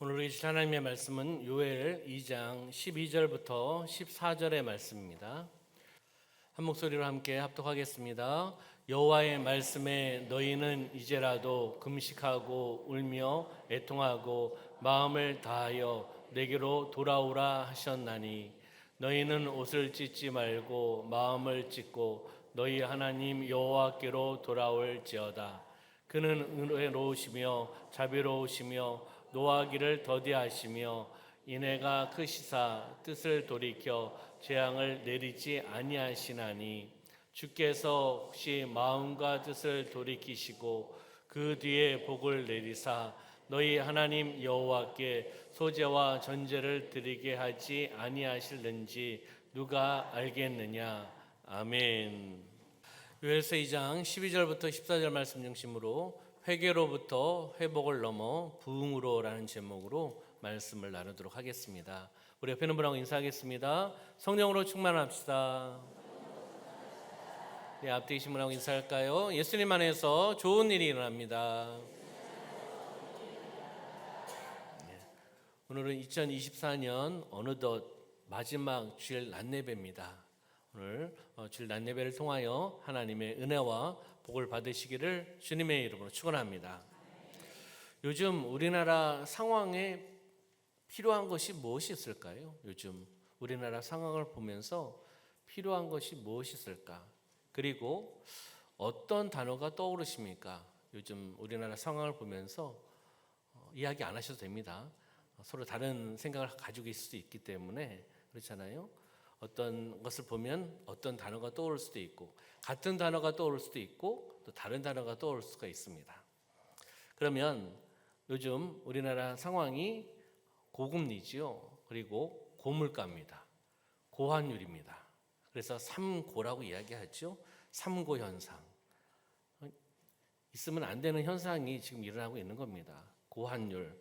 오늘 읽으실 하나님의 말씀은 요엘 2장 12절부터 14절의 말씀입니다. 한 목소리로 함께 합독하겠습니다. 여호와의 말씀에 너희는 이제라도 금식하고 울며 애통하고 마음을 다하여 내게로 돌아오라 하셨나니 너희는 옷을 찢지 말고 마음을 찢고 너희 하나님 여호와께로 돌아올지어다. 그는 은혜로우시며 자비로우시며 노하기를 더디하시며 인애가 크시사 뜻을 돌이켜 재앙을 내리지 아니하시나니 주께서 혹시 마음과 뜻을 돌이키시고 그 뒤에 복을 내리사 너희 하나님 여호와께 소제와 전제를 드리게 하지 아니하실는지 누가 알겠느냐. 아멘. 요엘서 2장 12절부터 14절 말씀 중심으로 회개로부터 회복을 넘어 부흥으로라는 제목으로 말씀을 나누도록 하겠습니다. 우리 옆에 있는 분하고 인사하겠습니다. 성령으로 충만합시다. 네, 앞에 계신 분하고 인사할까요? 예수님 안에서 좋은 일이 일어납니다. 네, 오늘은 2024년 어느덧 마지막 주일 낮예배입니다. 오늘 주일 낮예배를 통하여 하나님의 은혜와 복을 받으시기를 주님의 이름으로 축원합니다. 요즘 우리나라 상황에 필요한 것이 무엇이 있을까요? 요즘 우리나라 상황을 보면서 필요한 것이 무엇이 있을까? 그리고 어떤 단어가 떠오르십니까? 요즘 우리나라 상황을 보면서 이야기 안 하셔도 됩니다. 서로 다른 생각을 가지고 있을 수 있기 때문에 그렇잖아요. 어떤 것을 보면 어떤 단어가 떠오를 수도 있고 같은 단어가 떠오를 수도 있고 또 다른 단어가 떠오를 수가 있습니다. 그러면 요즘 우리나라 상황이 고금리지요. 그리고 고물가입니다. 고환율입니다. 그래서 삼고라고 이야기하죠. 삼고 현상. 있으면 안 되는 현상이 지금 일어나고 있는 겁니다. 고환율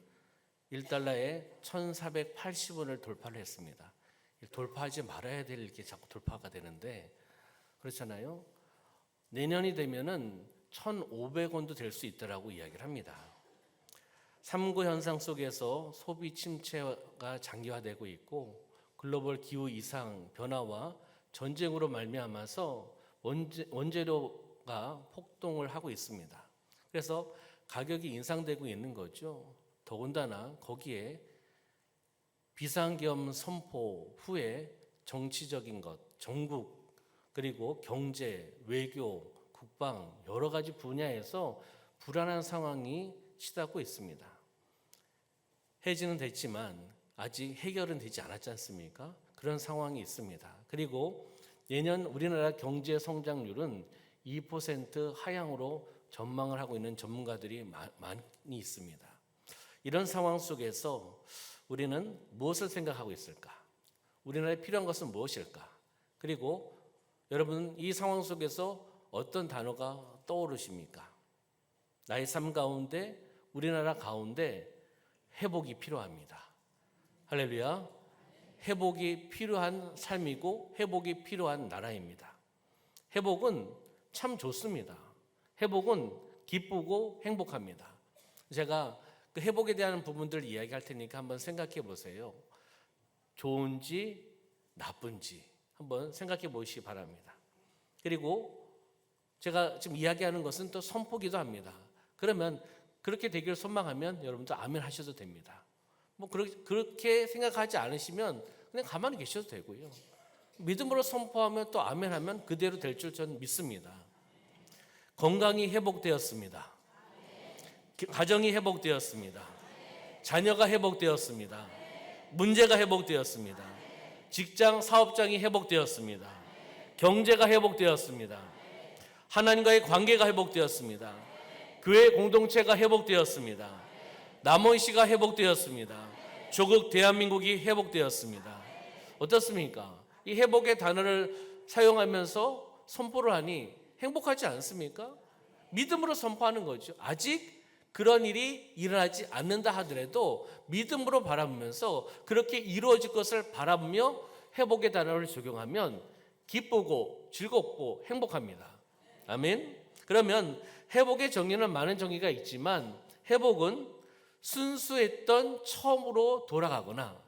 1달러에 1,480원을 돌파를 했습니다. 돌파하지 말아야 될 게 자꾸 돌파가 되는데 그렇잖아요. 내년이 되면은 1,500원도 될 수 있다라고 이야기를 합니다. 삼고 현상 속에서 소비 침체가 장기화되고 있고 글로벌 기후 이상 변화와 전쟁으로 말미암아서 원재료가 폭등을 하고 있습니다. 그래서 가격이 인상되고 있는 거죠. 더군다나 거기에 비상계엄 선포 후에 정치적인 것, 정국, 그리고 경제, 외교, 국방 여러 가지 분야에서 불안한 상황이 치닫고 있습니다. 해지는 됐지만 아직 해결은 되지 않았지 않습니까? 그런 상황이 있습니다. 그리고 내년 우리나라 경제 성장률은 2% 하향으로 전망을 하고 있는 전문가들이 많이 있습니다. 이런 상황 속에서 우리는 무엇을 생각하고 있을까? 우리나라에 필요한 것은 무엇일까? 그리고 여러분 이 상황 속에서 어떤 단어가 떠오르십니까? 나의 삶 가운데 우리나라 가운데 회복이 필요합니다. 할렐루야. 회복이 필요한 삶이고 회복이 필요한 나라입니다. 회복은 참 좋습니다. 회복은 기쁘고 행복합니다. 제가 그 회복에 대한 부분들 이야기할 테니까 한번 생각해 보세요. 좋은지 나쁜지 한번 생각해 보시기 바랍니다. 그리고 제가 지금 이야기하는 것은 또 선포기도 합니다. 그러면 그렇게 되기를 소망하면 여러분도 아멘 하셔도 됩니다. 뭐 그렇게 생각하지 않으시면 그냥 가만히 계셔도 되고요. 믿음으로 선포하면 또 아멘 하면 그대로 될 줄 저는 믿습니다. 건강이 회복되었습니다. 가정이 회복되었습니다. 자녀가 회복되었습니다. 문제가 회복되었습니다. 직장 사업장이 회복되었습니다. 경제가 회복되었습니다. 하나님과의 관계가 회복되었습니다. 교회 공동체가 회복되었습니다. 남원시가 회복되었습니다. 조국 대한민국이 회복되었습니다. 어떻습니까? 이 회복의 단어를 사용하면서 선포를 하니 행복하지 않습니까? 믿음으로 선포하는 거죠. 아직 그런 일이 일어나지 않는다 하더라도 믿음으로 바라보면서 그렇게 이루어질 것을 바라보며 회복의 단어를 적용하면 기쁘고 즐겁고 행복합니다. 아멘. 그러면 회복의 정의는 많은 정의가 있지만 회복은 순수했던 처음으로 돌아가거나,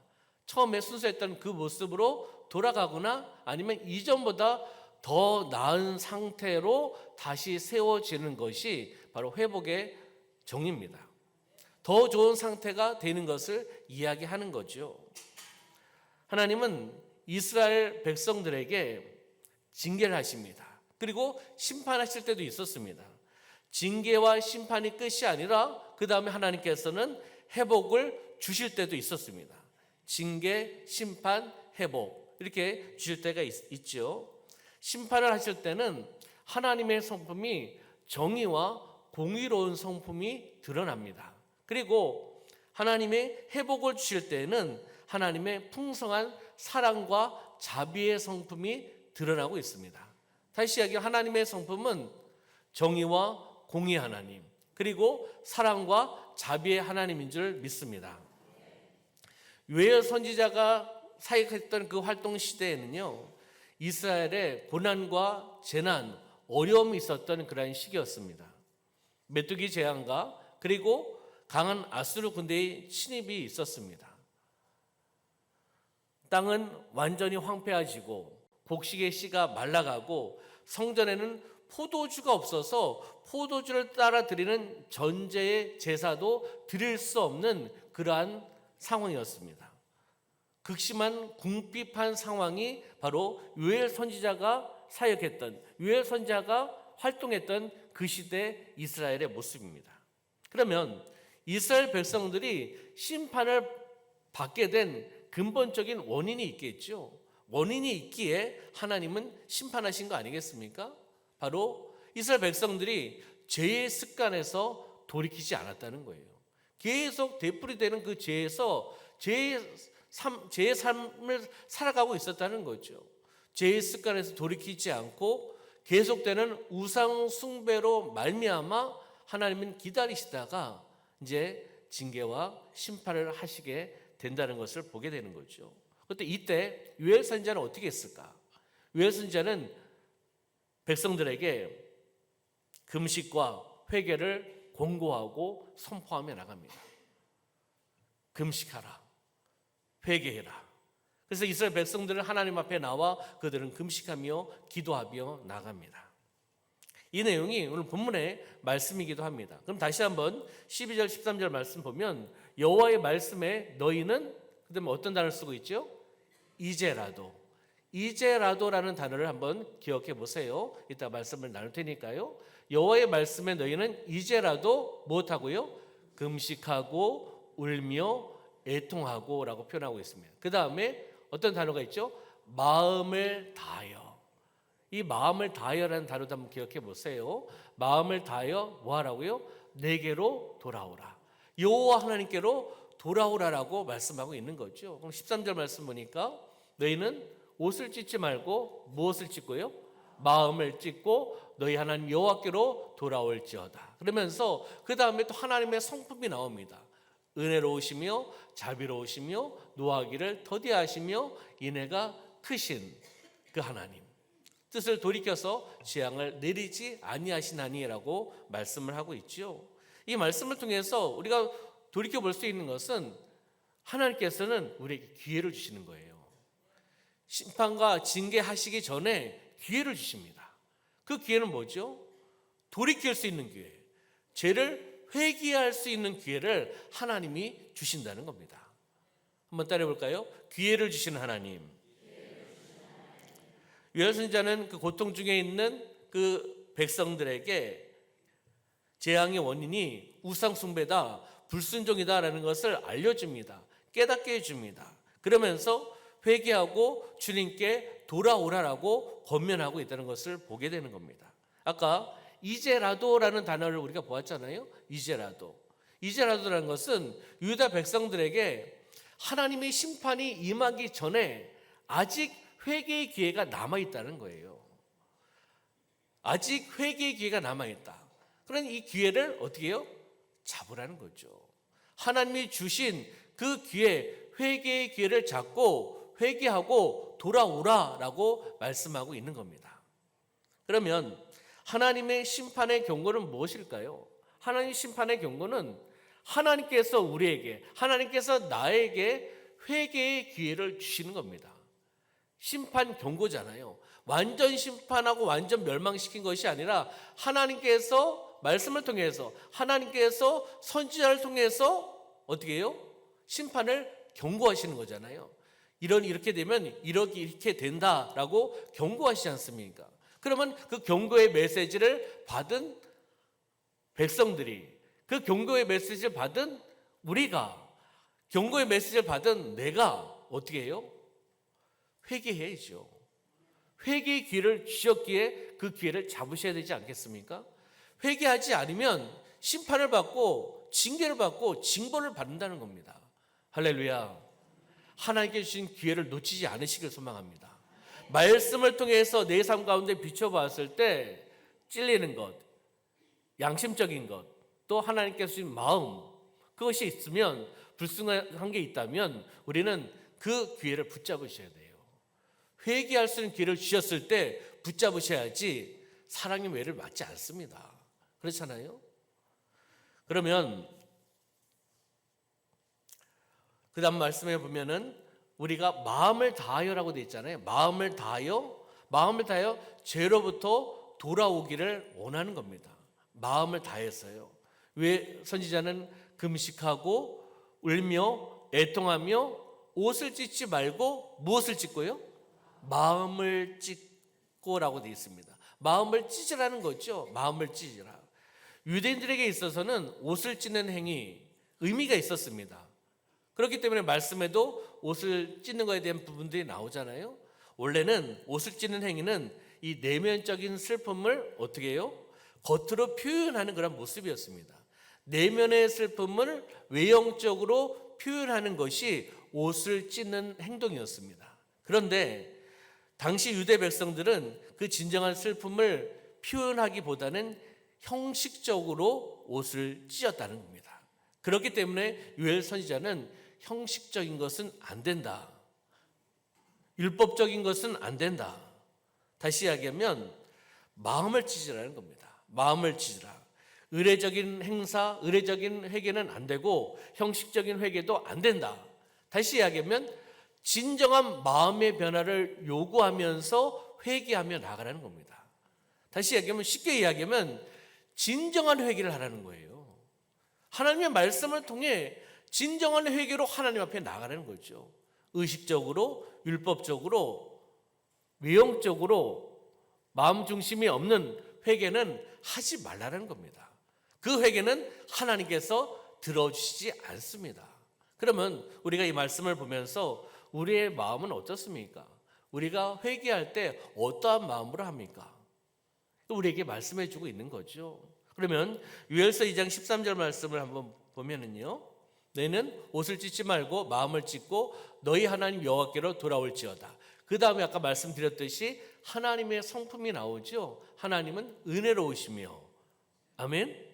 처음에 순수했던 그 모습으로 돌아가거나, 아니면 이전보다 더 나은 상태로 다시 세워지는 것이 바로 회복의 정의입니다. 더 좋은 상태가 되는 것을 이야기하는 거죠. 하나님은 이스라엘 백성들에게 징계를 하십니다. 그리고 심판하실 때도 있었습니다. 징계와 심판이 끝이 아니라 그 다음에 하나님께서는 회복을 주실 때도 있었습니다. 징계, 심판, 회복 이렇게 주실 때가 있죠. 심판을 하실 때는 하나님의 성품이 정의와 공의로운 성품이 드러납니다. 그리고 하나님의 회복을 주실 때는 하나님의 풍성한 사랑과 자비의 성품이 드러나고 있습니다. 다시 이야기하면 하나님의 성품은 정의와 공의 하나님, 그리고 사랑과 자비의 하나님인 줄 믿습니다. 요엘 선지자가 사역했던 그 활동 시대에는요, 이스라엘에 고난과 재난, 어려움이 있었던 그러한 시기였습니다. 메뚜기 재앙과 그리고 강한 아수르 군대의 침입이 있었습니다. 땅은 완전히 황폐해지고 곡식의 씨가 말라가고 성전에는 포도주가 없어서 포도주를 따라 드리는 전제의 제사도 드릴 수 없는 그러한 상황이었습니다. 극심한 궁핍한 상황이 바로 요엘 선지자가 사역했던, 요엘 선지자가 활동했던 그 시대 이스라엘의 모습입니다. 그러면 이스라엘 백성들이 심판을 받게 된 근본적인 원인이 있겠죠. 원인이 있기에 하나님은 심판하신 거 아니겠습니까? 바로 이스라엘 백성들이 죄의 습관에서 돌이키지 않았다는 거예요. 계속 되풀이되는 그 죄에서 죄의 삶을 살아가고 있었다는 거죠. 죄의 습관에서 돌이키지 않고 계속되는 우상 숭배로 말미암아 하나님은 기다리시다가 이제 징계와 심판을 하시게 된다는 것을 보게 되는 거죠. 그런데 이때 요엘 선지자는 어떻게 했을까? 요엘 선지자는 백성들에게 금식과 회개를 권고하고 선포하며 나갑니다. 금식하라, 회개해라. 그래서 이스라엘 백성들은 하나님 앞에 나와 그들은 금식하며 기도하며 나갑니다. 이 내용이 오늘 본문의 말씀이기도 합니다. 그럼 다시 한번 12절 13절 말씀 보면 여호와의 말씀에 너희는 그다음에 어떤 단어를 쓰고 있죠? 이제라도라는 단어를 한번 기억해 보세요. 이따 말씀을 나눌 테니까요. 여호와의 말씀에 너희는 이제라도 무엇하고요? 금식하고 울며 애통하고라고 표현하고 있습니다. 그 다음에 어떤 단어가 있죠? 마음을 다하여. 이 마음을 다하여라는 단어도 한번 기억해 보세요. 마음을 다하여 뭐 하라고요? 내게로 돌아오라. 여호와 하나님께로 돌아오라라고 말씀하고 있는 거죠. 그럼 13절 말씀 보니까 너희는 옷을 찢지 말고 무엇을 찢고요? 마음을 찢고 너희 하나님 여호와께로 돌아올지어다. 그러면서 그 다음에 또 하나님의 성품이 나옵니다. 은혜로우시며 자비로우시며 노하기를 더디하시며 인애가 크신 그 하나님, 뜻을 돌이켜서 재앙을 내리지 아니하시나니라고 말씀을 하고 있죠. 이 말씀을 통해서 우리가 돌이켜 볼 수 있는 것은 하나님께서는 우리에게 기회를 주시는 거예요. 심판과 징계하시기 전에 기회를 주십니다. 그 기회는 뭐죠? 돌이킬 수 있는 기회, 죄를 회개할 수 있는 기회를 하나님이 주신다는 겁니다. 한번 따라해 볼까요? 기회를 주시는 하나님. 요엘 선지자는 그 고통 중에 있는 그 백성들에게 재앙의 원인이 우상 숭배다, 불순종이다라는 것을 알려줍니다. 깨닫게 해줍니다. 그러면서 회개하고 주님께 돌아오라라고 권면하고 있다는 것을 보게 되는 겁니다. 아까 이제라도라는 단어를 우리가 보았잖아요. 이제라도라는 것은 유다 백성들에게 하나님의 심판이 임하기 전에 아직 회개의 기회가 남아있다는 거예요. 아직 회개의 기회가 남아있다. 그러니 이 기회를 어떻게 해요? 잡으라는 거죠. 하나님이 주신 그 기회, 회개의 기회를 잡고 회개하고 돌아오라라고 말씀하고 있는 겁니다. 그러면 하나님의 심판의 경고는 무엇일까요? 하나님의 심판의 경고는 하나님께서 우리에게, 하나님께서 나에게 회개의 기회를 주시는 겁니다. 심판 경고잖아요. 완전 심판하고 완전 멸망시킨 것이 아니라 하나님께서 말씀을 통해서, 하나님께서 선지자를 통해서 어떻게 해요? 심판을 경고하시는 거잖아요. 이렇게 되면 이렇게 된다라고 경고하시지 않습니까? 그러면 그 경고의 메시지를 받은 백성들이, 그 경고의 메시지를 받은 우리가, 경고의 메시지를 받은 내가 어떻게 해요? 회개해야죠. 회개의 기회를 주셨기에 그 기회를 잡으셔야 되지 않겠습니까? 회개하지 않으면 심판을 받고 징계를 받고 징벌을 받는다는 겁니다. 할렐루야. 하나님께 주신 기회를 놓치지 않으시길 소망합니다. 말씀을 통해서 내 삶 가운데 비춰봤을 때 찔리는 것, 양심적인 것, 또 하나님께서 주신 마음, 그것이 있으면, 불순한 게 있다면 우리는 그 기회를 붙잡으셔야 돼요. 회개할 수 있는 기회를 주셨을 때 붙잡으셔야지 사랑의 매를 맞지 않습니다. 그렇잖아요? 그러면 그 다음 말씀에 보면은 우리가 마음을 다하여라고 되어 있잖아요. 마음을 다하여 죄로부터 돌아오기를 원하는 겁니다. 마음을 다해서요. 왜 선지자는 금식하고 울며 애통하며 옷을 찢지 말고 무엇을 찢고요? 마음을 찢고라고 되어 있습니다. 마음을 찢으라는 거죠. 마음을 찢으라. 유대인들에게 있어서는 옷을 찢는 행위 의미가 있었습니다. 그렇기 때문에 말씀에도 옷을 찢는 것에 대한 부분들이 나오잖아요. 원래는 옷을 찢는 행위는 이 내면적인 슬픔을 어떻게 해요? 겉으로 표현하는 그런 모습이었습니다. 내면의 슬픔을 외형적으로 표현하는 것이 옷을 찢는 행동이었습니다. 그런데 당시 유대 백성들은 그 진정한 슬픔을 표현하기보다는 형식적으로 옷을 찢었다는 겁니다. 그렇기 때문에 요엘 선지자는 형식적인 것은 안 된다, 율법적인 것은 안 된다, 다시 이야기하면 마음을 찢으라는 겁니다. 마음을 찢으라. 의례적인 행사, 의례적인 회개는 안 되고 형식적인 회개도 안 된다. 다시 이야기하면 진정한 마음의 변화를 요구하면서 회개하며 나가라는 겁니다. 다시 이야기하면, 쉽게 이야기하면 진정한 회개를 하라는 거예요. 하나님의 말씀을 통해 진정한 회개로 하나님 앞에 나가라는 거죠. 의식적으로, 율법적으로, 외형적으로 마음 중심이 없는 회개는 하지 말라는 겁니다. 그 회개는 하나님께서 들어주시지 않습니다. 그러면 우리가 이 말씀을 보면서 우리의 마음은 어떻습니까? 우리가 회개할 때 어떠한 마음으로 합니까? 우리에게 말씀해 주고 있는 거죠. 그러면 요엘서 2장 13절 말씀을 한번 보면은요, 너희는 옷을 찢지 말고 마음을 찢고 너희 하나님 여호와께로 돌아올지어다. 그 다음에 아까 말씀드렸듯이 하나님의 성품이 나오죠. 하나님은 은혜로우시며, 아멘,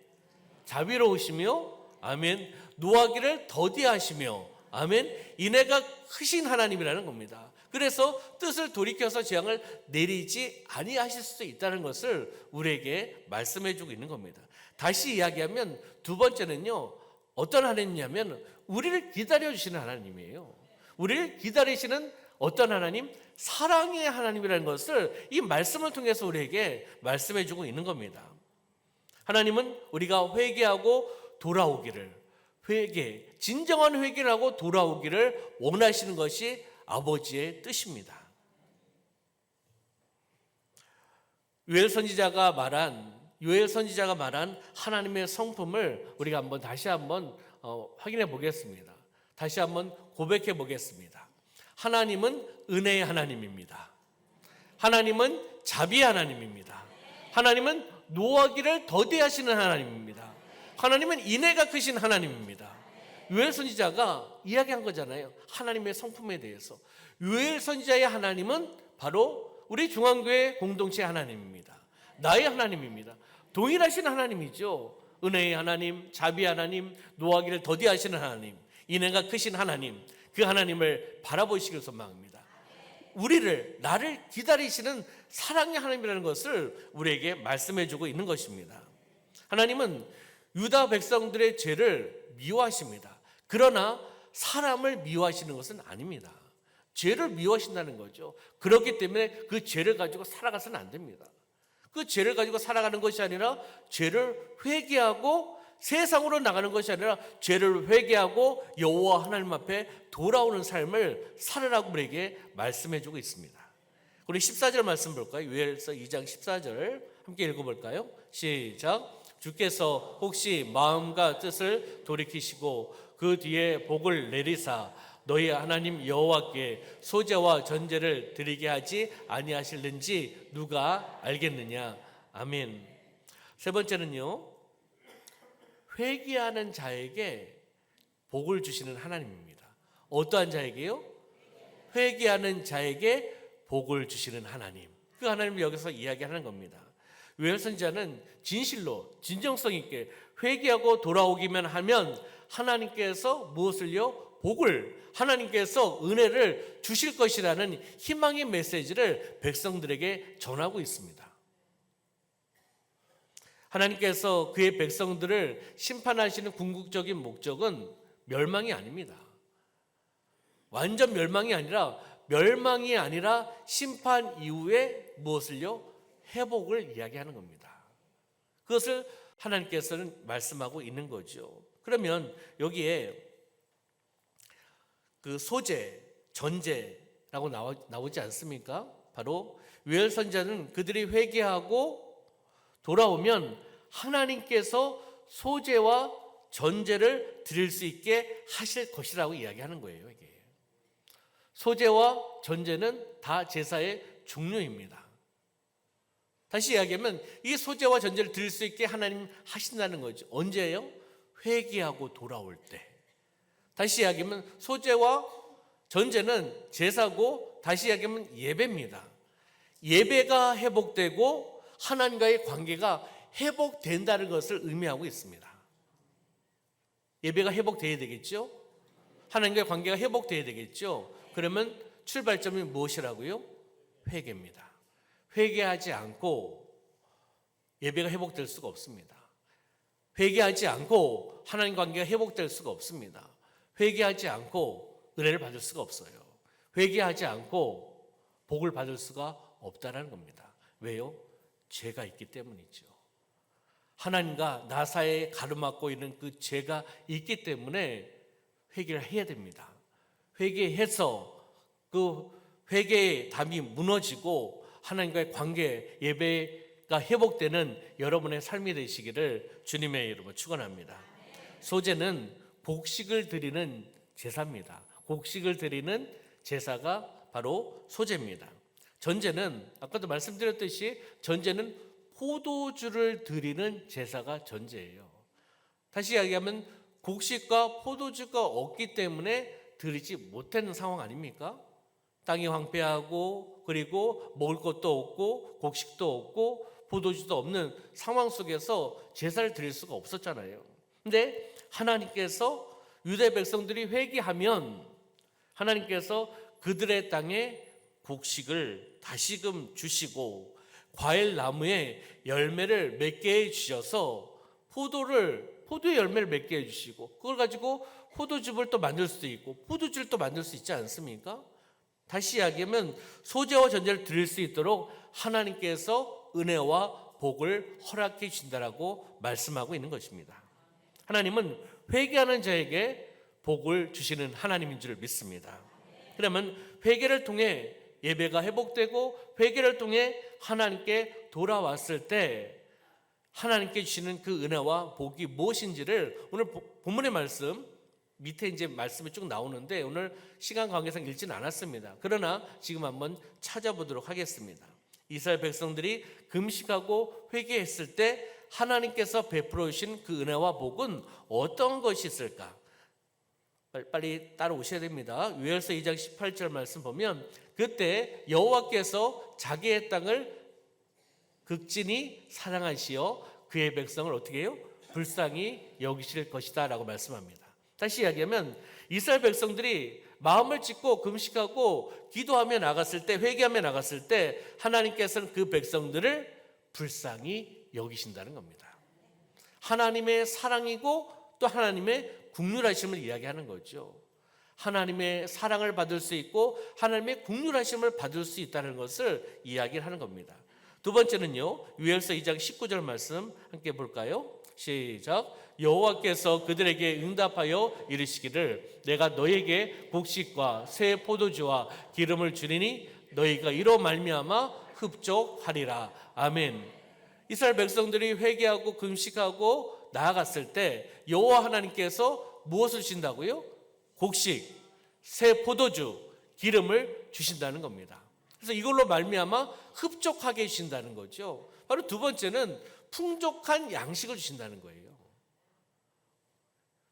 자비로우시며, 아멘, 노하기를 더디하시며, 아멘, 인애가 크신 하나님이라는 겁니다. 그래서 뜻을 돌이켜서 재앙을 내리지 아니하실 수도 있다는 것을 우리에게 말씀해 주고 있는 겁니다. 다시 이야기하면 두 번째는요, 어떤 하나님이냐면 우리를 기다려주시는 하나님이에요. 우리를 기다리시는 어떤 하나님? 사랑의 하나님이라는 것을 이 말씀을 통해서 우리에게 말씀해 주고 있는 겁니다. 하나님은 우리가 회개하고 돌아오기를, 진정한 회개를 하고 돌아오기를 원하시는 것이 아버지의 뜻입니다. 요엘 선지자가 말한 하나님의 성품을 우리가 다시 한번 확인해 보겠습니다. 다시 한번 고백해 보겠습니다. 하나님은 은혜의 하나님입니다. 하나님은 자비의 하나님입니다. 하나님은 노하기를 더디하시는 하나님입니다. 하나님은 인애가 크신 하나님입니다. 요엘 선지자가 이야기한 거잖아요. 하나님의 성품에 대해서. 요엘 선지자의 하나님은 바로 우리 중앙교회 공동체 하나님입니다. 나의 하나님입니다. 동일하신 하나님이죠. 은혜의 하나님, 자비의 하나님, 노하기를 더디하시는 하나님, 인애가 크신 하나님, 그 하나님을 바라보시길 소망합니다. 나를 기다리시는 사랑의 하나님이라는 것을 우리에게 말씀해 주고 있는 것입니다. 하나님은 유다 백성들의 죄를 미워하십니다. 그러나 사람을 미워하시는 것은 아닙니다. 죄를 미워하신다는 거죠. 그렇기 때문에 그 죄를 가지고 살아가서는 안 됩니다. 그 죄를 가지고 살아가는 것이 아니라 죄를 회개하고 세상으로 나가는 것이 아니라 죄를 회개하고 여호와 하나님 앞에 돌아오는 삶을 살으라고 우리에게 말씀해주고 있습니다. 우리 14절 말씀 볼까요? 요엘서 2장 14절 함께 읽어볼까요? 시작. 주께서 혹시 마음과 뜻을 돌이키시고 그 뒤에 복을 내리사 너희 하나님 여호와께 소제와 전제를 드리게 하지 아니하실는지 누가 알겠느냐. 아멘. 세 번째는요, 회개하는 자에게 복을 주시는 하나님입니다. 어떠한 자에게요? 회개하는 자에게 복을 주시는 하나님. 그 하나님을 여기서 이야기하는 겁니다. 요엘 선지자는 진실로 진정성 있게 회개하고 돌아오기만 하면 하나님께서 무엇을요? 복을, 하나님께서 은혜를 주실 것이라는 희망의 메시지를 백성들에게 전하고 있습니다. 하나님께서 그의 백성들을 심판하시는 궁극적인 목적은 멸망이 아닙니다. 완전 멸망이 아니라 심판 이후에 무엇을요? 회복을 이야기하는 겁니다. 그것을 하나님께서는 말씀하고 있는 거죠. 그러면 여기에 그 소재, 전제라고 나오지 않습니까? 바로 요엘 선지자는 그들이 회개하고 돌아오면 하나님께서 소재와 전제를 드릴 수 있게 하실 것이라고 이야기하는 거예요. 이게 소재와 전제는 다 제사의 종류입니다. 다시 이야기하면 이 소재와 전제를 드릴 수 있게 하나님 하신다는 거죠. 언제예요? 회개하고 돌아올 때. 다시 이야기하면 소재와 전제는 제사고, 다시 이야기하면 예배입니다. 예배가 회복되고 하나님과의 관계가 회복된다는 것을 의미하고 있습니다. 예배가 회복돼야 되겠죠? 하나님과의 관계가 회복돼야 되겠죠? 그러면 출발점이 무엇이라고요? 회개입니다. 회개하지 않고 예배가 회복될 수가 없습니다. 회개하지 않고 하나님 관계가 회복될 수가 없습니다. 회개하지 않고 은혜를 받을 수가 없어요. 회개하지 않고 복을 받을 수가 없다는 겁니다. 왜요? 죄가 있기 때문이죠. 하나님과 나 사이에 가로막고 있는 그 죄가 있기 때문에 회개를 해야 됩니다. 회개해서 그 회개의 담이 무너지고 하나님과의 관계, 예배가 회복되는 여러분의 삶이 되시기를 주님의 이름으로 축원합니다. 소제는 곡식을 드리는 제사입니다. 곡식을 드리는 제사가 바로 소제입니다. 전제는 아까도 말씀드렸듯이 전제는 포도주를 드리는 제사가 전제예요. 다시 이야기하면 곡식과 포도주가 없기 때문에 드리지 못하는 상황 아닙니까? 땅이 황폐하고 그리고 먹을 것도 없고 곡식도 없고 포도주도 없는 상황 속에서 제사를 드릴 수가 없었잖아요. 근데 하나님께서 유대 백성들이 회개하면 하나님께서 그들의 땅에 곡식을 다시금 주시고 과일 나무에 열매를 맺게 해 주셔서 포도의 열매를 맺게 해 주시고 그걸 가지고 포도즙을 또 만들 수도 있고 포도주를 또 만들 수 있지 않습니까? 다시 이야기하면 소재와 전제를 드릴 수 있도록 하나님께서 은혜와 복을 허락해 주신다라고 말씀하고 있는 것입니다. 하나님은 회개하는 자에게 복을 주시는 하나님인 줄 믿습니다. 그러면 회개를 통해 예배가 회복되고 회개를 통해 하나님께 돌아왔을 때 하나님께 주시는 그 은혜와 복이 무엇인지를 오늘 본문의 말씀 밑에 이제 말씀이 쭉 나오는데 오늘 시간 관계상 읽지는 않았습니다. 그러나 지금 한번 찾아보도록 하겠습니다. 이스라엘 백성들이 금식하고 회개했을 때 하나님께서 베풀어 주신 그 은혜와 복은 어떤 것이 있을까? 빨리 따라오셔야 됩니다. 요엘서 2장 18절 말씀 보면 그때 여호와께서 자기의 땅을 극진히 사랑하시어 그의 백성을 어떻게 해요? 불쌍히 여기실 것이다 라고 말씀합니다. 다시 이야기하면 이스라엘 백성들이 마음을 찢고 금식하고 기도하며 나갔을 때 회개하며 나갔을 때 하나님께서는 그 백성들을 불쌍히 여기신다는 겁니다. 하나님의 사랑이고 또 하나님의 국률하심을 이야기하는 거죠. 하나님의 사랑을 받을 수 있고 하나님의 국률하심을 받을 수 있다는 것을 이야기를 하는 겁니다. 두 번째는요, 요엘서 2장 19절 말씀 함께 볼까요? 시작. 여호와께서 그들에게 응답하여 이르시기를 내가 너에게 곡식과 새 포도주와 기름을 주리니 너희가 이로 말미암아 흡족하리라. 아멘. 이스라엘 백성들이 회개하고 금식하고 나아갔을 때 여호와 하나님께서 무엇을 주신다고요? 곡식, 새 포도주, 기름을 주신다는 겁니다. 그래서 이걸로 말미암아 흡족하게 주신다는 거죠. 바로 두 번째는 풍족한 양식을 주신다는 거예요.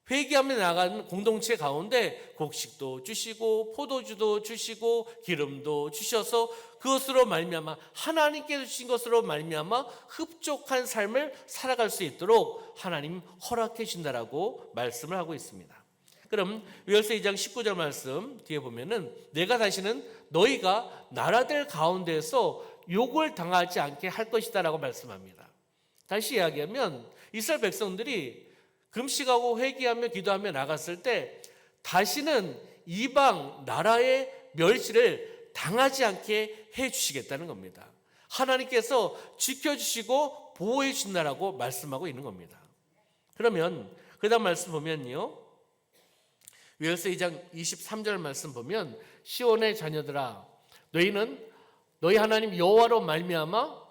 회개하며 나가는 공동체 가운데 곡식도 주시고 포도주도 주시고 기름도 주셔서 그것으로 말미암아 하나님께서 주신 것으로 말미암아 흡족한 삶을 살아갈 수 있도록 하나님 허락해 주신다라고 말씀을 하고 있습니다. 그럼 요엘서 2장 19절 말씀 뒤에 보면은 내가 다시는 너희가 나라들 가운데서 욕을 당하지 않게 할 것이다라고 말씀합니다. 다시 이야기하면 이스라엘 백성들이 금식하고 회개하며 기도하며 나갔을 때 다시는 이방 나라의 멸시를 당하지 않게 해 주시겠다는 겁니다. 하나님께서 지켜주시고 보호해 주신다라고 말씀하고 있는 겁니다. 그러면 그 다음 말씀 보면요, 요엘서 2장 23절 말씀 보면 시온의 자녀들아 너희는 너희 하나님 여호와로 말미암아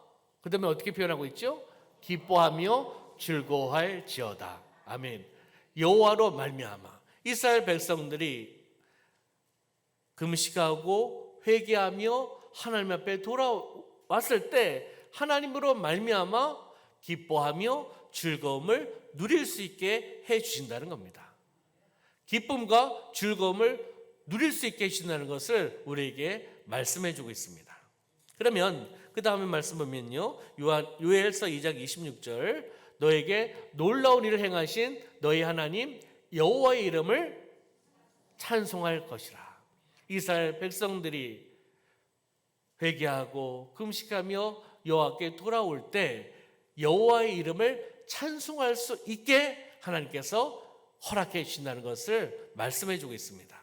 그 다음에 어떻게 표현하고 있죠? 기뻐하며 즐거워할지어다. 아멘. 여호와로 말미암아 이스라엘 백성들이 금식하고 회개하며 하나님 앞에 돌아왔을 때 하나님으로 말미암아 기뻐하며 즐거움을 누릴 수 있게 해 주신다는 겁니다. 기쁨과 즐거움을 누릴 수 있게 해주신다는 것을 우리에게 말씀해 주고 있습니다. 그러면 그 다음에 말씀 보면요, 요엘서 2장 26절 너에게 놀라운 일을 행하신 너희 하나님 여호와의 이름을 찬송할 것이라. 이스라엘 백성들이 회개하고 금식하며 여호와께 돌아올 때 여호와의 이름을 찬송할 수 있게 하나님께서 허락해 주신다는 것을 말씀해 주고 있습니다.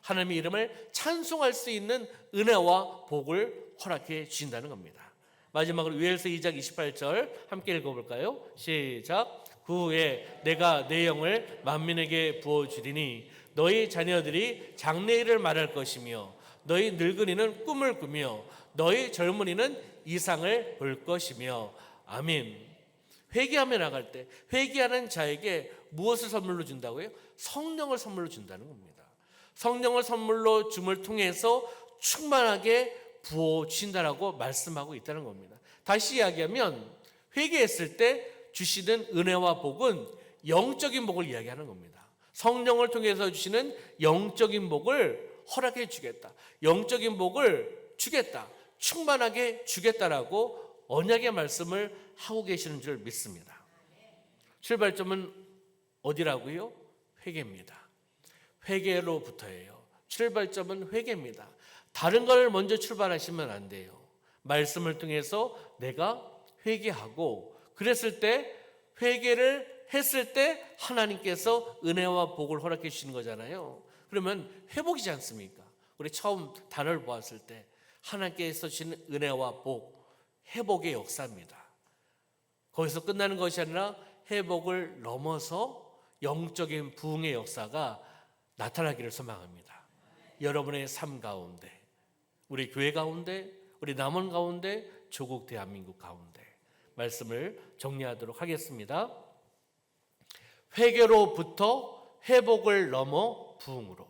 하나님의 이름을 찬송할 수 있는 은혜와 복을 허락해 주신다는 겁니다. 마지막으로 요엘서 2장 28절 함께 읽어볼까요? 시작. 그 후에 내가 내 영을 만민에게 부어주리니 너희 자녀들이 장래일을 말할 것이며 너희 늙은이는 꿈을 꾸며 너희 젊은이는 이상을 볼 것이며. 아멘. 회개하며 나갈 때 회개하는 자에게 무엇을 선물로 준다고요? 성령을 선물로 준다는 겁니다. 성령을 선물로 줌을 통해서 충만하게 부어 주신다라고 말씀하고 있다는 겁니다. 다시 이야기하면 회개했을 때 주시는 은혜와 복은 영적인 복을 이야기하는 겁니다. 성령을 통해서 주시는 영적인 복을 허락해 주겠다. 영적인 복을 주겠다. 충만하게 주겠다라고 언약의 말씀을 하고 계시는 줄 믿습니다. 출발점은 어디라고요? 회개입니다. 회개로부터예요. 출발점은 회개입니다. 다른 걸 먼저 출발하시면 안 돼요. 말씀을 통해서 내가 회개하고 그랬을 때 회개를 했을 때 하나님께서 은혜와 복을 허락해 주시는 거잖아요. 그러면 회복이지 않습니까? 우리 처음 단어를 보았을 때 하나님께서 주시는 은혜와 복, 회복의 역사입니다. 거기서 끝나는 것이 아니라 회복을 넘어서 영적인 부흥의 역사가 나타나기를 소망합니다. 여러분의 삶 가운데, 우리 교회 가운데, 우리 남원 가운데, 조국 대한민국 가운데 말씀을 정리하도록 하겠습니다. 회개로부터 회복을 넘어 부흥으로.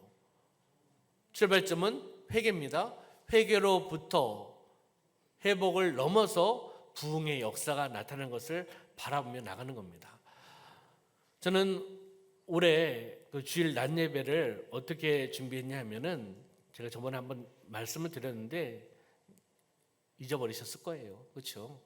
출발점은 회개입니다. 회개로부터 회복을 넘어서 부흥의 역사가 나타나는 것을 바라보며 나가는 겁니다. 저는 올해 그 주일 낮 예배를 어떻게 준비했냐 하면은 제가 저번에 한번 말씀을 드렸는데 잊어버리셨을 거예요. 그렇죠?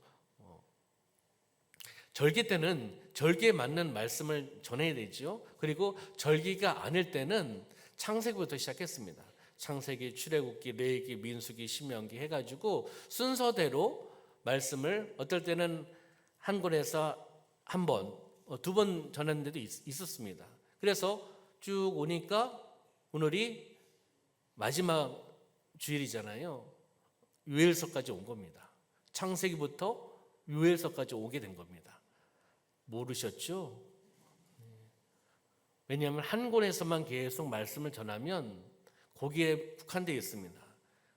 절기 때는 절기에 맞는 말씀을 전해야 되죠. 그리고 절기가 아닐 때는 창세기부터 시작했습니다. 창세기, 출애굽기, 레위기, 민수기, 신명기 해가지고 순서대로 말씀을 어떨 때는 한 권에서 한 번, 두 번 전했는 데도 있었습니다. 그래서 쭉 오니까 오늘이 마지막 주일이잖아요. 요엘서까지 온 겁니다. 창세기부터 요엘서까지 오게 된 겁니다. 모르셨죠? 왜냐하면 한 권에서만 계속 말씀을 전하면 거기에 국한되어 있습니다.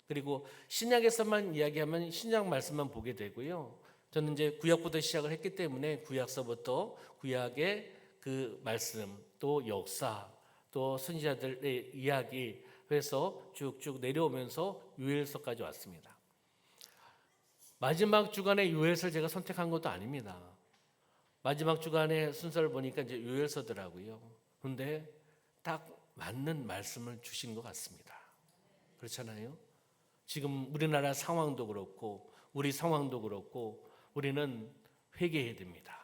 그리고 신약에서만 이야기하면 신약 말씀만 보게 되고요. 저는 이제 구약부터 시작을 했기 때문에 구약서부터 구약의 그 말씀, 또 역사, 또 선지자들의 이야기 해서 쭉쭉 내려오면서 요엘서까지 왔습니다. 마지막 주간에 요엘서를 제가 선택한 것도 아닙니다. 마지막 주간의 순서를 보니까 이제 요엘서더라고요. 그런데 딱 맞는 말씀을 주신 것 같습니다. 그렇잖아요? 지금 우리나라 상황도 그렇고 우리 상황도 그렇고 우리는 회개해야 됩니다.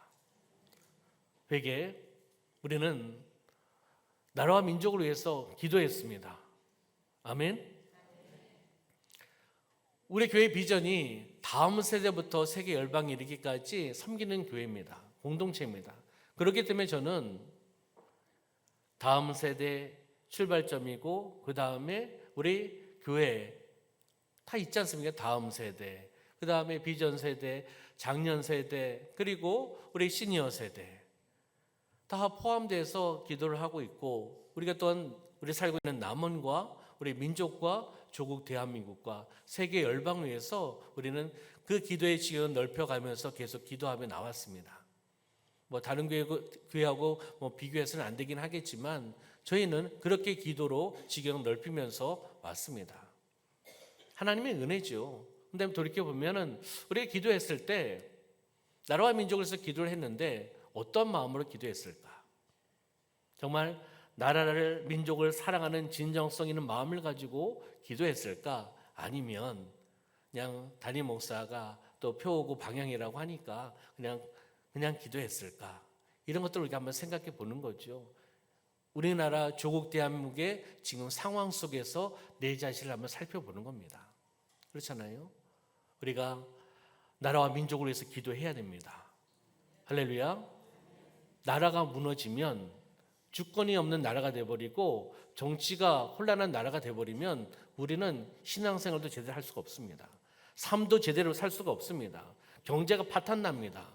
회개. 우리는 나라와 민족을 위해서 기도했습니다. 아멘. 우리 교회 비전이 다음 세대부터 세계 열방에 이르기까지 섬기는 교회입니다. 공동체입니다. 그렇기 때문에 저는 다음 세대 출발점이고 그 다음에 우리 교회 다 있지 않습니까? 다음 세대, 그 다음에 비전 세대, 장년 세대, 그리고 우리 시니어 세대 다 포함돼서 기도를 하고 있고, 우리가 또한 우리 살고 있는 남원과 우리 민족과 조국 대한민국과 세계 열방을 위해서 우리는 그 기도의 지역을 넓혀가면서 계속 기도하며 나왔습니다. 뭐 다른 교회하고 뭐 비교해서는 안 되긴 하겠지만 저희는 그렇게 기도로 지경을 넓히면서 왔습니다. 하나님의 은혜죠. 근데 돌이켜 보면은 우리가 기도했을 때 나라와 민족을 위해서 기도를 했는데 어떤 마음으로 기도했을까? 정말 나라를 민족을 사랑하는 진정성 있는 마음을 가지고 기도했을까? 아니면 그냥 담임 목사가 또 표오고 방향이라고 하니까 그냥 기도했을까? 이런 것들을 우리가 한번 생각해 보는 거죠. 우리나라 조국 대한민국의 지금 상황 속에서 내 자신을 한번 살펴보는 겁니다. 그렇잖아요? 우리가 나라와 민족을 위해서 기도해야 됩니다. 할렐루야. 나라가 무너지면 주권이 없는 나라가 돼버리고 정치가 혼란한 나라가 돼버리면 우리는 신앙생활도 제대로 할 수가 없습니다. 삶도 제대로 살 수가 없습니다. 경제가 파탄납니다.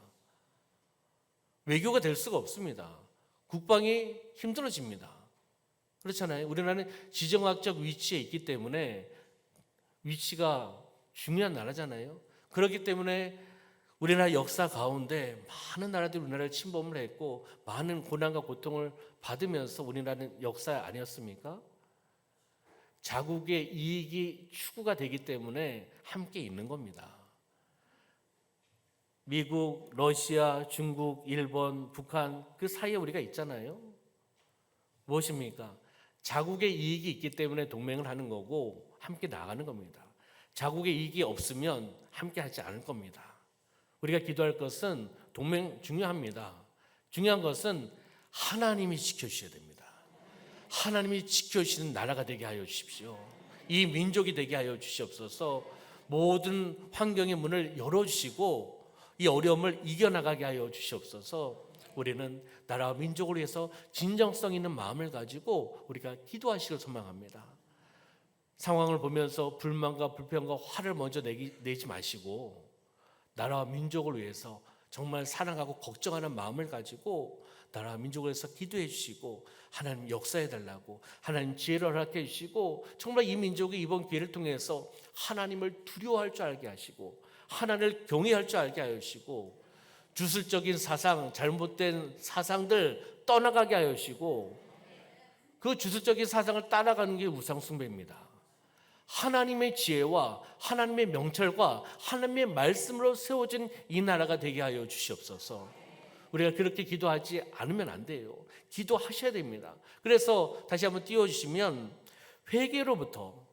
외교가 될 수가 없습니다. 국방이 힘들어집니다. 그렇잖아요. 우리나라는 지정학적 위치에 있기 때문에 위치가 중요한 나라잖아요. 그렇기 때문에 우리나라 역사 가운데 많은 나라들이 우리나라를 침범을 했고 많은 고난과 고통을 받으면서 우리나라는 역사 아니었습니까? 자국의 이익이 추구가 되기 때문에 함께 있는 겁니다. 미국, 러시아, 중국, 일본, 북한 그 사이에 우리가 있잖아요. 무엇입니까? 자국의 이익이 있기 때문에 동맹을 하는 거고 함께 나가는 겁니다. 자국의 이익이 없으면 함께 하지 않을 겁니다. 우리가 기도할 것은 동맹 중요합니다. 중요한 것은 하나님이 지켜주셔야 됩니다. 하나님이 지켜주시는 나라가 되게 하여 주십시오. 이 민족이 되게 하여 주시옵소서. 모든 환경의 문을 열어주시고 이 어려움을 이겨나가게 하여 주시옵소서. 우리는 나라와 민족을 위해서 진정성 있는 마음을 가지고 우리가 기도하시길 소망합니다. 상황을 보면서 불만과 불평과 화를 먼저 내지 마시고 나라와 민족을 위해서 정말 사랑하고 걱정하는 마음을 가지고 나라와 민족을 위해서 기도해 주시고 하나님 역사해 달라고, 하나님 지혜를 허락해 주시고 정말 이 민족이 이번 기회를 통해서 하나님을 두려워할 줄 알게 하시고 하나님을 경외할 줄 알게 하여 주시고 주술적인 사상, 잘못된 사상들 떠나가게 하여 주시고 그 주술적인 사상을 따라가는 게 우상숭배입니다. 하나님의 지혜와 하나님의 명철과 하나님의 말씀으로 세워진 이 나라가 되게 하여 주시옵소서. 우리가 그렇게 기도하지 않으면 안 돼요. 기도하셔야 됩니다. 그래서 다시 한번 띄워주시면 회개로부터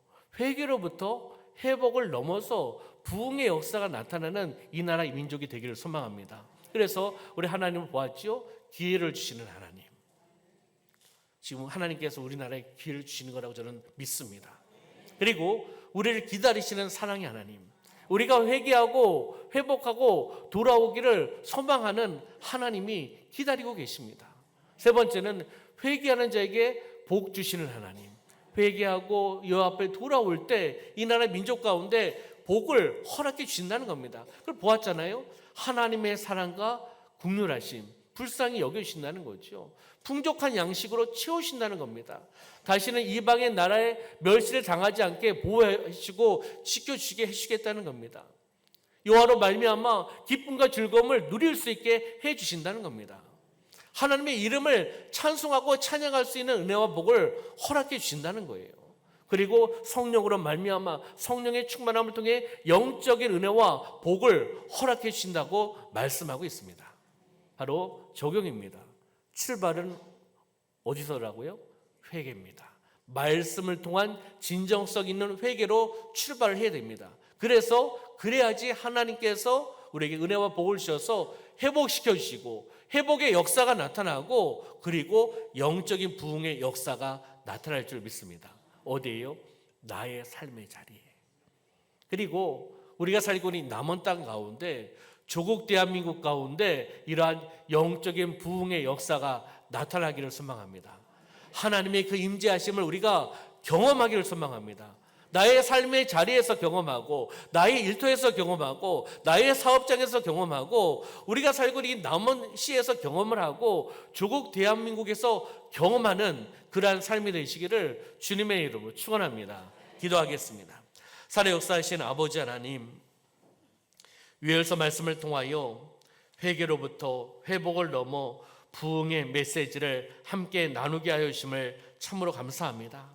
회복을 넘어서 부흥의 역사가 나타나는 이 나라 이 민족이 되기를 소망합니다. 그래서 우리 하나님을 보았죠. 기회를 주시는 하나님. 지금 하나님께서 우리나라에 기회를 주시는 거라고 저는 믿습니다. 그리고 우리를 기다리시는 사랑의 하나님, 우리가 회개하고 회복하고 돌아오기를 소망하는 하나님이 기다리고 계십니다. 세 번째는 회개하는 자에게 복 주시는 하나님, 회개하고 여호와 앞에 돌아올 때 이 나라 민족 가운데 복을 허락해 주신다는 겁니다. 그걸 보았잖아요. 하나님의 사랑과 긍휼하심, 불쌍히 여겨주신다는 거죠. 풍족한 양식으로 채우신다는 겁니다. 다시는 이방의 나라의 멸시를 당하지 않게 보호하시고 지켜주시게 해주시겠다는 겁니다. 여호와로 말미암아 기쁨과 즐거움을 누릴 수 있게 해주신다는 겁니다. 하나님의 이름을 찬송하고 찬양할 수 있는 은혜와 복을 허락해 주신다는 거예요. 그리고 성령으로 말미암아 성령의 충만함을 통해 영적인 은혜와 복을 허락해 주신다고 말씀하고 있습니다. 바로 적용입니다. 출발은 어디서라고요? 회개입니다. 말씀을 통한 진정성 있는 회개로 출발을 해야 됩니다. 그래야지 하나님께서 우리에게 은혜와 복을 주셔서 회복시켜 주시고 회복의 역사가 나타나고 그리고 영적인 부흥의 역사가 나타날 줄 믿습니다. 어디예요? 나의 삶의 자리에. 그리고 우리가 살고 있는 남은 땅 가운데 조국 대한민국 가운데 이러한 영적인 부흥의 역사가 나타나기를 소망합니다. 하나님의 그 임재하심을 우리가 경험하기를 소망합니다. 나의 삶의 자리에서 경험하고 나의 일터에서 경험하고 나의 사업장에서 경험하고 우리가 살고 있는 남원 시에서 경험을 하고 조국 대한민국에서 경험하는 그러한 삶이 되시기를 주님의 이름으로 축원합니다. 기도하겠습니다. 살아 역사하신 아버지 하나님, 위엘서 말씀을 통하여 회개로부터 회복을 넘어 부흥의 메시지를 함께 나누게 하여 주심을 참으로 감사합니다.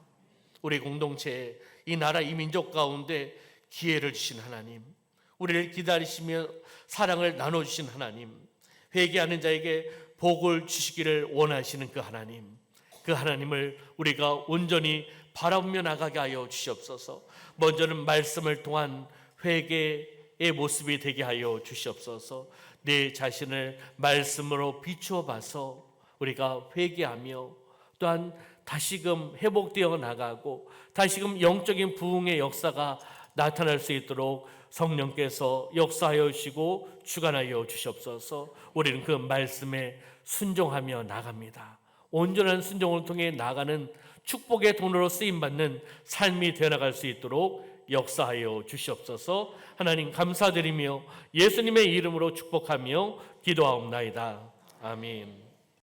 우리 공동체에 이 나라 이 민족 가운데 기회를 주신 하나님, 우리를 기다리시며 사랑을 나눠주신 하나님, 회개하는 자에게 복을 주시기를 원하시는 그 하나님을 우리가 온전히 바라보며 나가게 하여 주시옵소서. 먼저는 말씀을 통한 회개의 모습이 되게 하여 주시옵소서. 내 자신을 말씀으로 비추어 봐서 우리가 회개하며 또한 다시금 회복되어 나가고 다시금 영적인 부흥의 역사가 나타날 수 있도록 성령께서 역사하여 주시고 주관하여 주시옵소서. 우리는 그 말씀에 순종하며 나갑니다. 온전한 순종을 통해 나가는 축복의 돈으로 쓰임받는 삶이 되어나갈 수 있도록 역사하여 주시옵소서. 하나님 감사드리며 예수님의 이름으로 축복하며 기도하옵나이다. 아멘.